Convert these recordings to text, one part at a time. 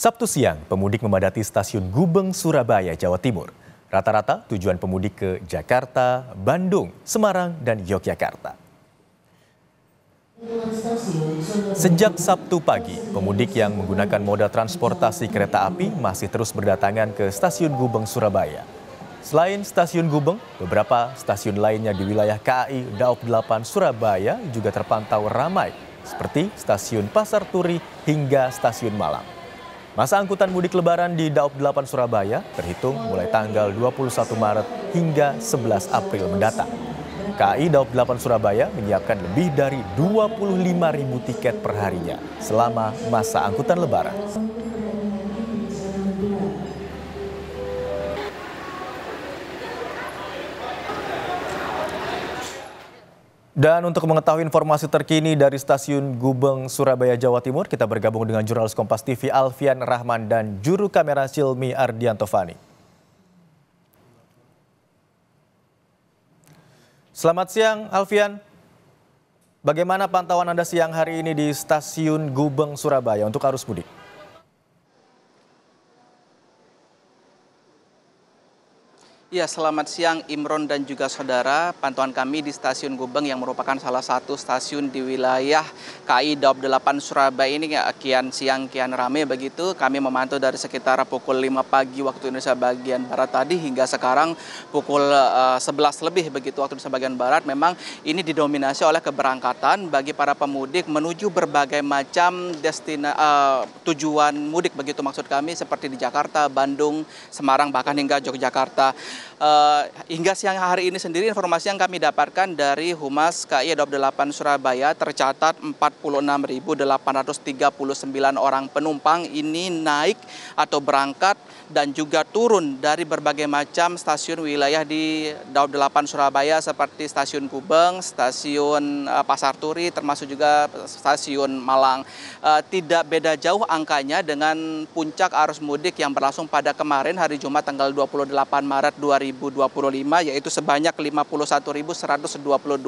Sabtu siang, pemudik memadati stasiun Gubeng, Surabaya, Jawa Timur. Rata-rata tujuan pemudik ke Jakarta, Bandung, Semarang, dan Yogyakarta. Sejak Sabtu pagi, pemudik yang menggunakan moda transportasi kereta api masih terus berdatangan ke stasiun Gubeng, Surabaya. Selain stasiun Gubeng, beberapa stasiun lainnya di wilayah KAI Daob 8 Surabaya juga terpantau ramai, seperti stasiun Pasar Turi hingga stasiun Malang. Masa angkutan mudik lebaran di Daob 8 Surabaya terhitung mulai tanggal 21 Maret hingga 11 April mendatang. KAI Daob 8 Surabaya menyiapkan lebih dari 25.000 tiket per harinya selama masa angkutan lebaran. Dan untuk mengetahui informasi terkini dari stasiun Gubeng, Surabaya, Jawa Timur, kita bergabung dengan jurnalis Kompas TV Alfian Rahman dan juru kamera Silmi Ardiantovani. Selamat siang, Alfian. Bagaimana pantauan Anda siang hari ini di stasiun Gubeng, Surabaya untuk arus mudik? Ya, selamat siang Imron dan juga saudara. Pantauan kami di stasiun Gubeng yang merupakan salah satu stasiun di wilayah KAI Daob 8 Surabaya ini kian siang kian ramai begitu. Kami memantau dari sekitar pukul 5 pagi waktu Indonesia bagian Barat tadi hingga sekarang pukul 11 lebih begitu waktu Indonesia bagian Barat. Memang ini didominasi oleh keberangkatan bagi para pemudik menuju berbagai macam tujuan mudik begitu maksud kami seperti di Jakarta, Bandung, Semarang bahkan hingga Yogyakarta. Hingga siang hari ini sendiri informasi yang kami dapatkan dari Humas KAI Daob 8 Surabaya tercatat 46.839 orang penumpang ini naik atau berangkat dan juga turun dari berbagai macam stasiun wilayah di Daob 8 Surabaya seperti stasiun Gubeng, stasiun Pasar Turi termasuk juga stasiun Malang. Tidak beda jauh angkanya dengan puncak arus mudik yang berlangsung pada kemarin hari Jumat tanggal 28 Maret 2025 yaitu sebanyak 51.122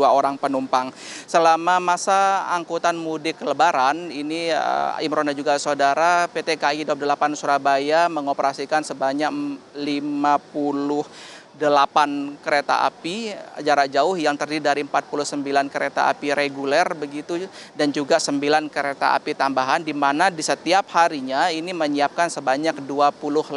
orang penumpang. Selama masa angkutan mudik lebaran ini Imron dan juga saudara, PT KAI Daob 8 Surabaya mengoperasikan sebanyak 58 kereta api jarak jauh yang terdiri dari 49 kereta api reguler begitu dan juga 9 kereta api tambahan di mana di setiap harinya ini menyiapkan sebanyak 25.000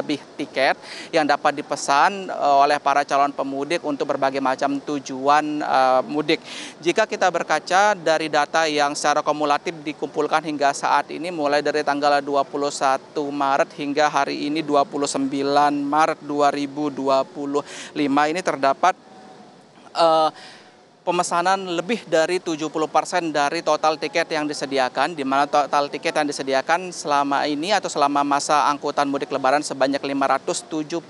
lebih tiket yang dapat dipesan oleh para calon pemudik untuk berbagai macam tujuan mudik. Jika kita berkaca dari data yang secara kumulatif dikumpulkan hingga saat ini mulai dari tanggal 21 Maret hingga hari ini 29 Maret 2025 ini terdapat pemesanan lebih dari 70% dari total tiket yang disediakan, di mana total tiket yang disediakan selama ini atau selama masa angkutan mudik lebaran sebanyak 571.000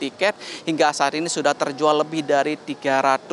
tiket. Hingga saat ini sudah terjual lebih dari 300.000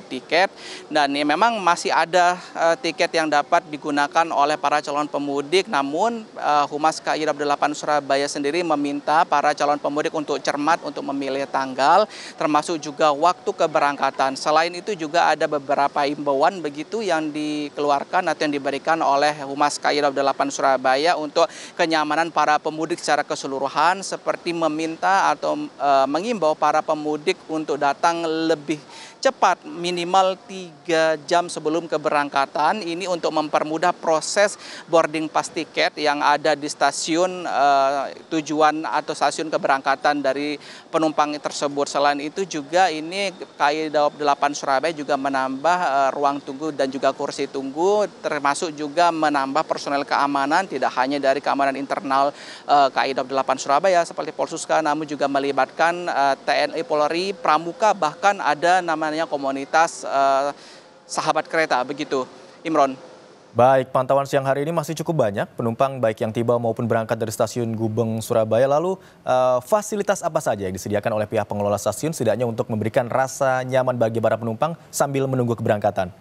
tiket. Dan ya, memang masih ada tiket yang dapat digunakan oleh para calon pemudik. Namun Humas KAI Daob 8 Surabaya sendiri meminta para calon pemudik untuk cermat untuk memilih tanggal, termasuk juga waktu keberangkatan. Selain itu juga ada beberapa imbauan begitu yang dikeluarkan atau yang diberikan oleh Humas KAI Daob 8 Surabaya untuk kenyamanan para pemudik secara keseluruhan, seperti meminta atau mengimbau para pemudik untuk datang lebih cepat minimal 3 jam sebelum keberangkatan ini untuk mempermudah proses boarding pass tiket yang ada di stasiun tujuan atau stasiun keberangkatan dari penumpang tersebut. Selain itu juga ini KAI Daob 8 Surabaya juga menambah ruang tunggu dan juga kursi tunggu, termasuk juga menambah personel keamanan tidak hanya dari keamanan internal KAI Daob 8 Surabaya seperti Polsuska, namun juga melibatkan TNI, Polri, Pramuka, bahkan ada namanya komunitas sahabat kereta begitu, Imron. Baik, pantauan siang hari ini masih cukup banyak penumpang baik yang tiba maupun berangkat dari stasiun Gubeng, Surabaya. Lalu fasilitas apa saja yang disediakan oleh pihak pengelola stasiun setidaknya untuk memberikan rasa nyaman bagi para penumpang sambil menunggu keberangkatan?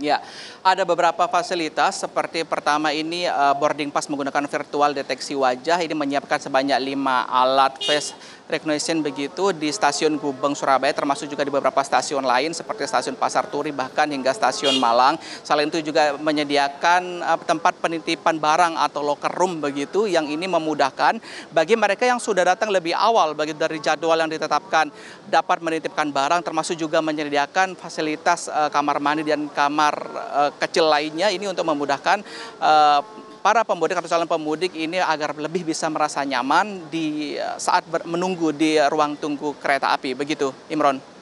Ya, ada beberapa fasilitas seperti pertama ini boarding pass menggunakan virtual deteksi wajah. Ini menyiapkan sebanyak 5 alat face recognition begitu di stasiun Gubeng Surabaya, termasuk juga di beberapa stasiun lain seperti stasiun Pasar Turi bahkan hingga stasiun Malang. Selain itu juga menyediakan tempat penitipan barang atau locker room begitu, yang ini memudahkan bagi mereka yang sudah datang lebih awal bagi dari jadwal yang ditetapkan dapat menitipkan barang, termasuk juga menyediakan fasilitas kamar mandi dan kamar kecil lainnya, ini untuk memudahkan para pemudik atau calon pemudik ini agar lebih bisa merasa nyaman di saat menunggu di ruang tunggu kereta api. Begitu, Imron.